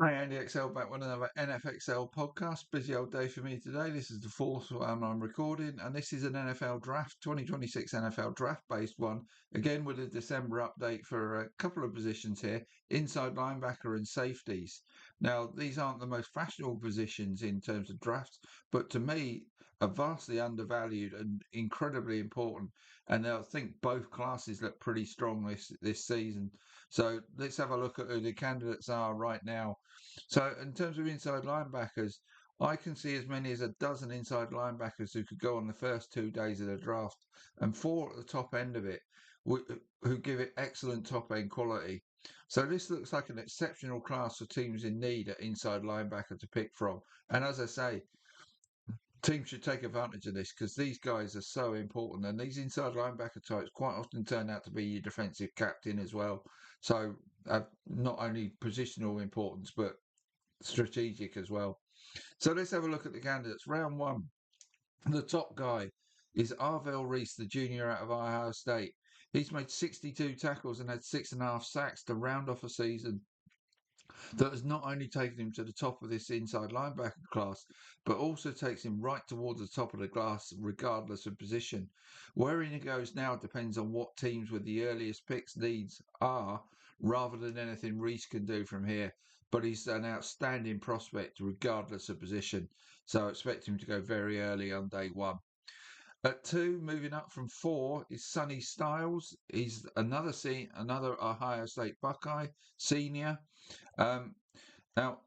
Hi, Andy XL back with another NFXL podcast. Busy old day for me today. This is the fourth one I'm recording, and this is an NFL draft, 2026 NFL draft based one. Again, with a December update for a couple of positions here inside linebacker and safeties. Now, these aren't the most fashionable positions in terms of drafts, but to me, are vastly undervalued and incredibly important. And I think both classes look pretty strong this season. So let's have a look at who the candidates are right now. So, in terms of inside linebackers, I can see as many as a dozen inside linebackers who could go on the first 2 days of the draft, and four at the top end of it who give it excellent top end quality. So, this looks like an exceptional class for teams in need at inside linebacker to pick from. And as I say, teams should take advantage of this because these guys are so important, and these inside linebacker types quite often turn out to be your defensive captain as well. So, not only positional importance, but strategic as well. So let's have a look at the candidates. Round one, the top guy is Arvell Reese, the junior out of Ohio State. He's made 62 tackles and had 6.5 sacks to round off a season that has not only taken him to the top of this inside linebacker class, but also takes him right towards the top of the class, regardless of position. Where he goes now depends on what teams with the earliest picks needs are, rather than anything Reese can do from here. But he's an outstanding prospect, regardless of position. So I expect him to go very early on day one. At two, moving up from four, is Sonny Styles. He's another Ohio State Buckeye senior. Um, Now,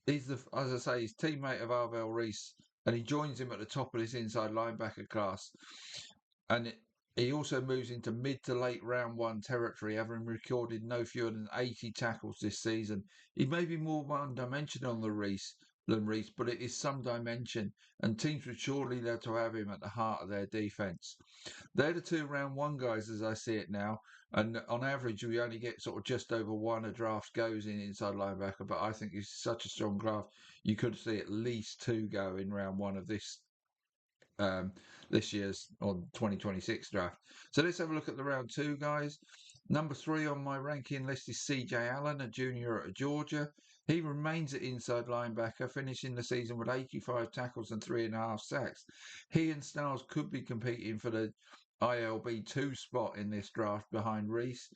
as I say, he's teammate of Arvell Reese, and he joins him at the top of this inside linebacker class. And he also moves into mid to late round one territory, having recorded no fewer than 80 tackles this season. He may be more one dimensional than Reese, but it is some dimension, and teams would surely love to have him at the heart of their defence. They're the two round one guys as I see it now. And on average, we only get sort of just over one a draft goes in inside linebacker. But I think it's such a strong draft. You could see at least two go in round one of um, this year's or 2026 draft. So let's have a look at the round two guys. Number three on my ranking list is CJ Allen, a junior at Georgia. He remains at inside linebacker, finishing the season with 85 tackles and 3.5 sacks. He and Styles could be competing for the ILB2 spot in this draft behind Reese.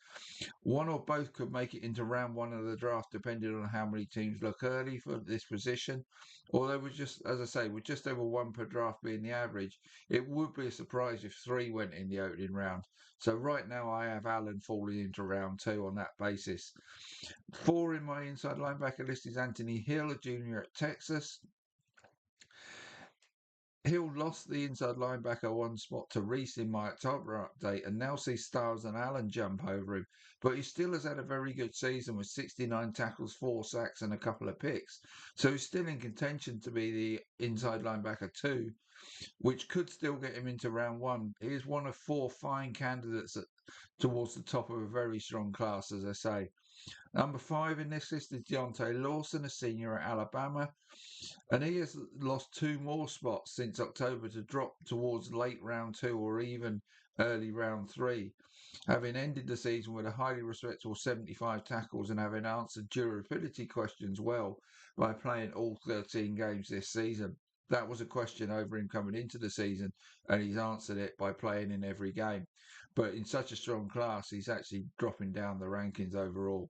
One or both could make it into round one of the draft, depending on how many teams look early for this position. Although we're just, as I say, with just over one per draft being the average, it would be a surprise if three went in the opening round. So right now I have Allen falling into round two on that basis. Four in my inside linebacker list is Anthony Hill, a junior at Texas. Hill lost the inside linebacker one spot to Reese in my October update and now sees Styles and Allen jump over him. But he still has had a very good season with 69 tackles, 4 sacks, and a couple of picks. So he's still in contention to be the inside linebacker two, which could still get him into round one. He is one of four fine candidates towards the top of a very strong class, as I say. Number five in this list is Deontay Lawson, a senior at Alabama, and he has lost two more spots since October to drop towards late round two or even early round three, having ended the season with a highly respectable 75 tackles and having answered durability questions well by playing all 13 games this season. That was a question over him coming into the season, and he's answered it by playing in every game. But in such a strong class, he's actually dropping down the rankings overall.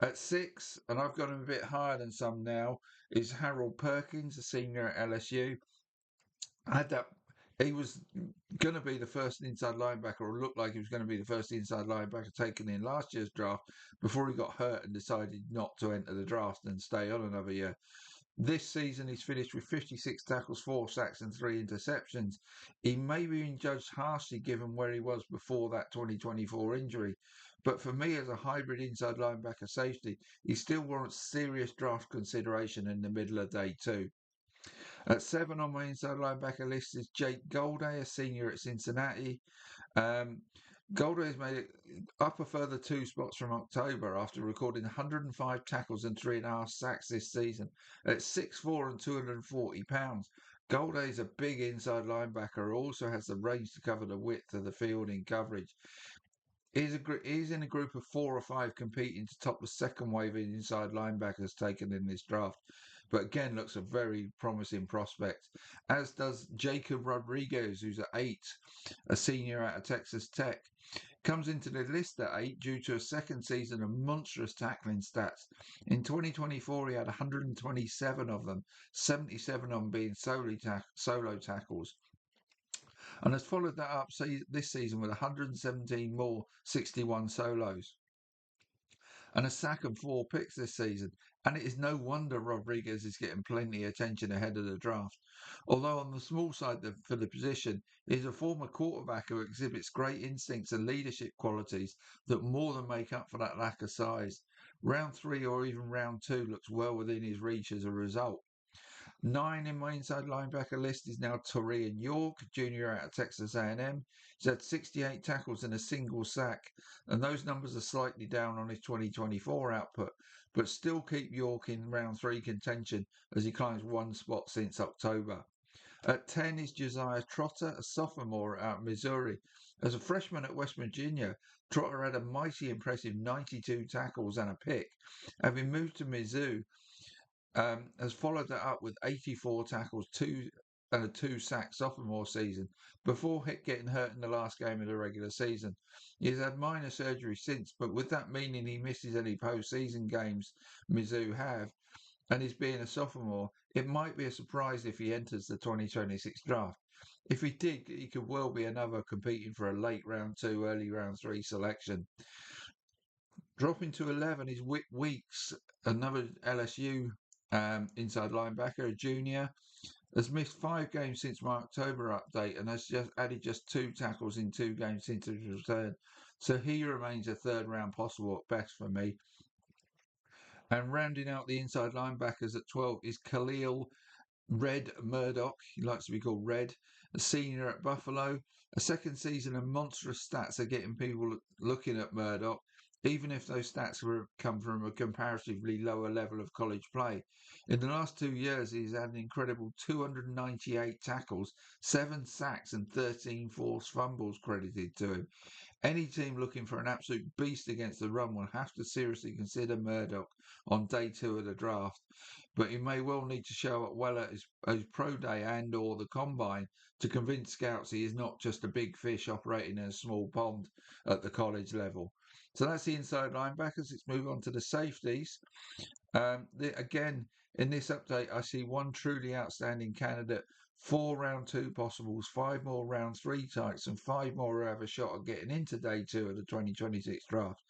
At six, and I've got him a bit higher than some now, is Harold Perkins, a senior at LSU. I had that. He was going to be the first inside linebacker, or looked like he was going to be the first inside linebacker taken in last year's draft before he got hurt and decided not to enter the draft and stay on another year. This season, he's finished with 56 tackles, 4 sacks, and 3 interceptions. He may be being judged harshly given where he was before that 2024 injury. But for me, as a hybrid inside linebacker safety, he still warrants serious draft consideration in the middle of day two. At seven on my inside linebacker list is Jake Golday, a senior at Cincinnati. Um, Golder has made it up a further two spots from October after recording 105 tackles and 3.5 sacks this season. At 6'4" and 240 pounds, Golder is a big inside linebacker who also has the range to cover the width of the field in coverage. He's in a group of 4 or 5 competing to top the second wave of inside linebackers taken in this draft. But again, looks a very promising prospect, as does Jacob Rodriguez, who's at 8, a senior out of Texas Tech. Comes into the list at 8 due to a second season of monstrous tackling stats. In 2024, he had 127 of them, 77 of them being solo tackles, and has followed that up this season with 117 more 61 solos and a sack and 4 picks this season. And it is no wonder Rodriguez is getting plenty of attention ahead of the draft. Although on the small side for the position, he is a former quarterback who exhibits great instincts and leadership qualities that more than make up for that lack of size. Round 3 or even round 2 looks well within his reach as a result. 9 in my inside linebacker list is now Torian York, junior out of Texas A&M. He's had 68 tackles and a single sack, and those numbers are slightly down on his 2024 output, but still keep York in round 3 contention as he climbs 1 spot since October. At 10 is Josiah Trotter, a sophomore out of Missouri. As a freshman at West Virginia, Trotter had a mighty impressive 92 tackles and a pick. Having moved to Mizzou, has followed that up with 84 tackles, and a 2-sack sophomore season before getting hurt in the last game of the regular season. He has had minor surgery since, but with that meaning he misses any postseason games Mizzou have, and is being a sophomore, it might be a surprise if he enters the 2026 draft. If he did, he could well be another competing for a late round 2, early round 3 selection. Dropping to 11 is Wick Weeks, another LSU inside linebacker, a junior. Has missed 5 games since my October update and has just added 2 tackles in 2 games since his return. So he remains a 3rd round possible at best for me. And rounding out the inside linebackers at 12 is Khalil Red Murdoch. He likes to be called Red, a senior at Buffalo. A second season of monstrous stats are getting people looking at Murdoch, even if those stats come from a comparatively lower level of college play. In the last 2 years, he's had an incredible 298 tackles, 7 sacks, and 13 forced fumbles credited to him. Any team looking for an absolute beast against the run will have to seriously consider Murdoch on day 2 of the draft, but he may well need to show up well at his pro day and or the combine to convince scouts he is not just a big fish operating in a small pond at the college level. So that's the inside linebackers. Let's move on to the safeties. Again, in this update, I see one truly outstanding candidate, 4 round 2 possibles, 5 more round 3 types, and 5 more who have a shot at getting into day 2 of the 2026 draft.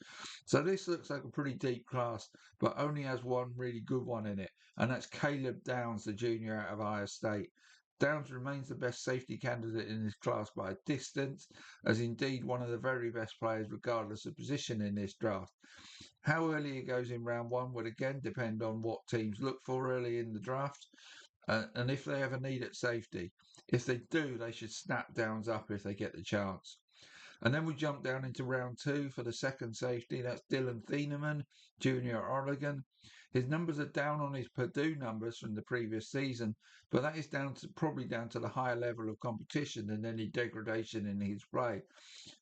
So this looks like a pretty deep class, but only has one really good one in it, and that's Caleb Downs, the junior out of Iowa State. Downs remains the best safety candidate in this class by a distance, as indeed one of the very best players regardless of position in this draft. How early it goes in round 1 would again depend on what teams look for early in the draft, and if they have a need at safety. If they do, they should snap Downs up if they get the chance. And then we jump down into round 2 for the second safety. That's Dylan Thieneman, junior at Oregon. His numbers are down on his Purdue numbers from the previous season, but that is probably down to the higher level of competition than any degradation in his play.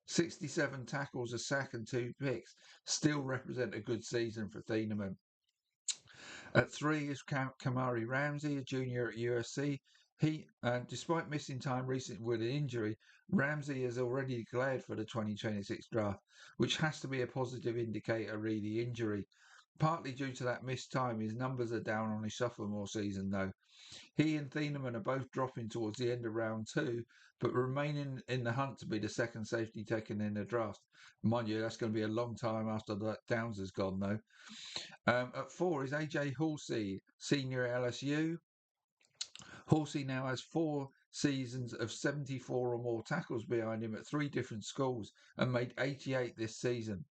67 tackles, a sack, and 2 picks still represent a good season for Thieneman. At 3 is Kamari Ramsey, a junior at USC. Despite missing time recently with an injury, Ramsey is already declared for the 2026 draft, which has to be a positive indicator re the injury. Partly due to that missed time, his numbers are down on his sophomore season, though. He and Thieneman are both dropping towards the end of round 2, but remaining in the hunt to be the second safety taken in the draft. Mind you, that's going to be a long time after that Downs has gone, though. At 4 is AJ Halsey, senior at LSU. Halsey now has 4 seasons of 74 or more tackles behind him at 3 different schools and made 88 this season.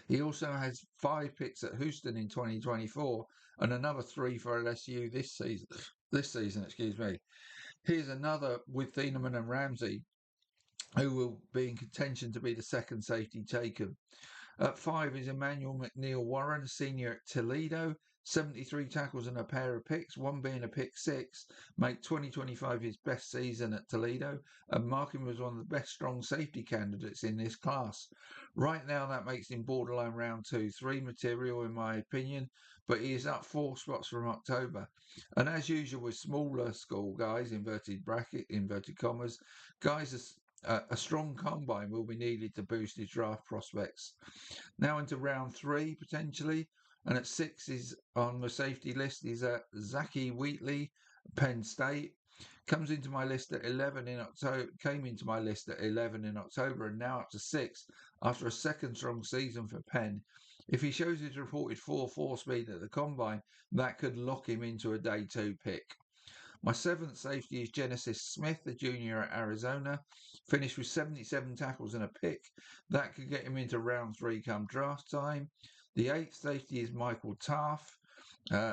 He also has 5 picks at Houston in 2024 and another 3 for LSU this season. Here's another with Thieneman and Ramsey, who will be in contention to be the second safety taken. At 5 is Emmanuel McNeil Warren, senior at Toledo. 73 tackles and a pair of picks, one being a pick six, make 2025 his best season at Toledo, and mark him as one of the best strong safety candidates in this class. Right now, that makes him borderline round 2-3 material, in my opinion, but he is up 4 spots from October. And as usual with smaller school guys, inverted bracket, inverted commas, guys a strong combine will be needed to boost his draft prospects. Now into round 3 potentially, and at 6 is on the safety list is Zachy Wheatley, Penn State. Comes into my list at 11 in October. Came into my list at 11 in October, and now up to 6 after a second strong season for Penn. If he shows his reported 4.4 speed at the combine, that could lock him into a day 2 pick. My 7th safety is Genesis Smith, the junior at Arizona. Finished with 77 tackles and a pick. That could get him into round 3 come draft time. The 8th safety is Michael Taff,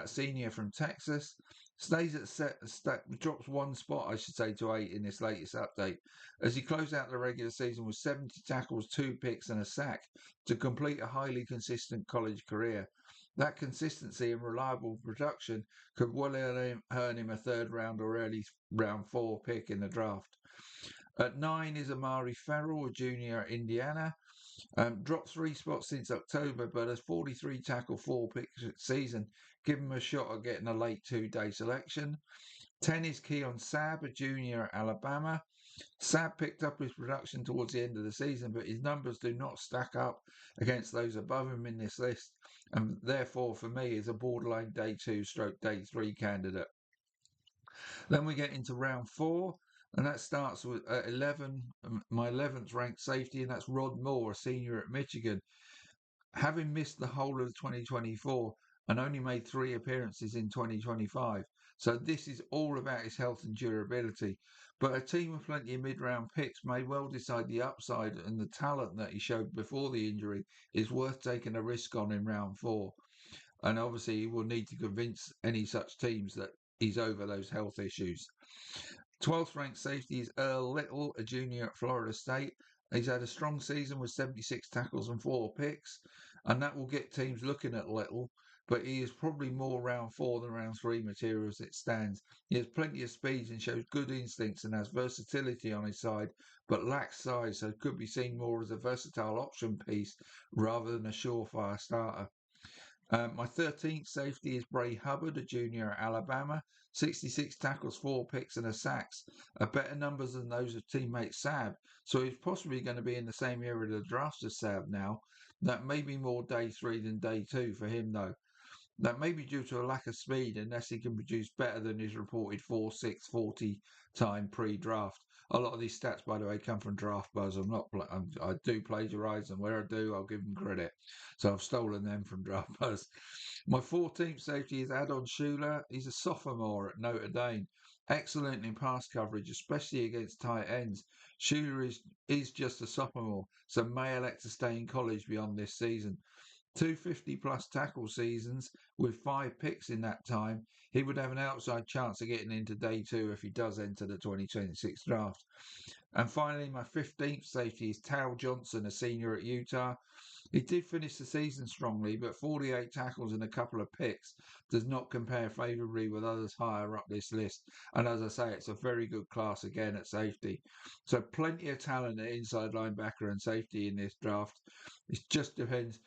senior from Texas. Stays at drops 1 spot, I should say, to 8 in this latest update, as he closed out the regular season with 70 tackles, 2 picks, and a sack to complete a highly consistent college career. That consistency and reliable production could well earn him a 3rd round or early round 4 pick in the draft. At 9 is Amari Ferrell, a junior at Indiana. Dropped 3 spots since October, but has 43 tackle, 4 picks season. Give him a shot at getting a late 2-day selection. 10 is Keon Sabb, a junior at Alabama. Sabb picked up his production towards the end of the season, but his numbers do not stack up against those above him in this list, and therefore, for me, is a borderline day 2 stroke day 3 candidate. Then we get into round 4, and that starts with 11, my 11th ranked safety, and that's Rod Moore, a senior at Michigan. Having missed the whole of 2024 and only made 3 appearances in 2025. So this is all about his health and durability. But a team with plenty of mid-round picks may well decide the upside and the talent that he showed before the injury is worth taking a risk on in round 4. And obviously he will need to convince any such teams that he's over those health issues. 12th ranked safety is Earl Little, a junior at Florida State. He's had a strong season with 76 tackles and 4 picks, and that will get teams looking at Little, but he is probably more round 4 than round 3 material as it stands. He has plenty of speed and shows good instincts and has versatility on his side, but lacks size, so could be seen more as a versatile option piece rather than a surefire starter. My 13th safety is Bray Hubbard, a junior at Alabama. 66 tackles, 4 picks, and a sacks. Better numbers than those of teammate Sabb. So he's possibly going to be in the same area of the draft as Sabb now. That may be more day 3 than day 2 for him, though. That may be due to a lack of speed unless he can produce better than his reported 4.640 time pre-draft. A lot of these stats, by the way, come from Draft Buzz. I do plagiarise them. Where I do, I'll give them credit. So I've stolen them from Draft Buzz. My 14th safety is Adon Schuler. He's a sophomore at Notre Dame. Excellent in pass coverage, especially against tight ends. Schuler is just a sophomore, so may elect to stay in college beyond this season. 250 plus tackle seasons with 5 picks in that time, he would have an outside chance of getting into day 2 if he does enter the 2026 draft. And finally, my 15th safety is Tal Johnson, a senior at Utah. He did finish the season strongly, but 48 tackles and a couple of picks does not compare favourably with others higher up this list. And as I say, it's a very good class again at safety. So plenty of talent at inside linebacker and safety in this draft. It just depends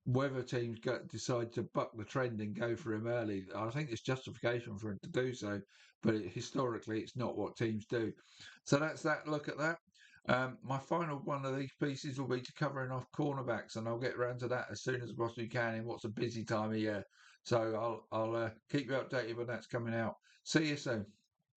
whether teams decide to buck the trend and go for him early. I think there's justification for him to do so, but historically it's not what teams do. So that's that look at that. My final one of these pieces will be to covering off cornerbacks, and I'll get around to that as soon as I possibly can in what's a busy time of year. So I'll keep you updated when that's coming out. See you soon.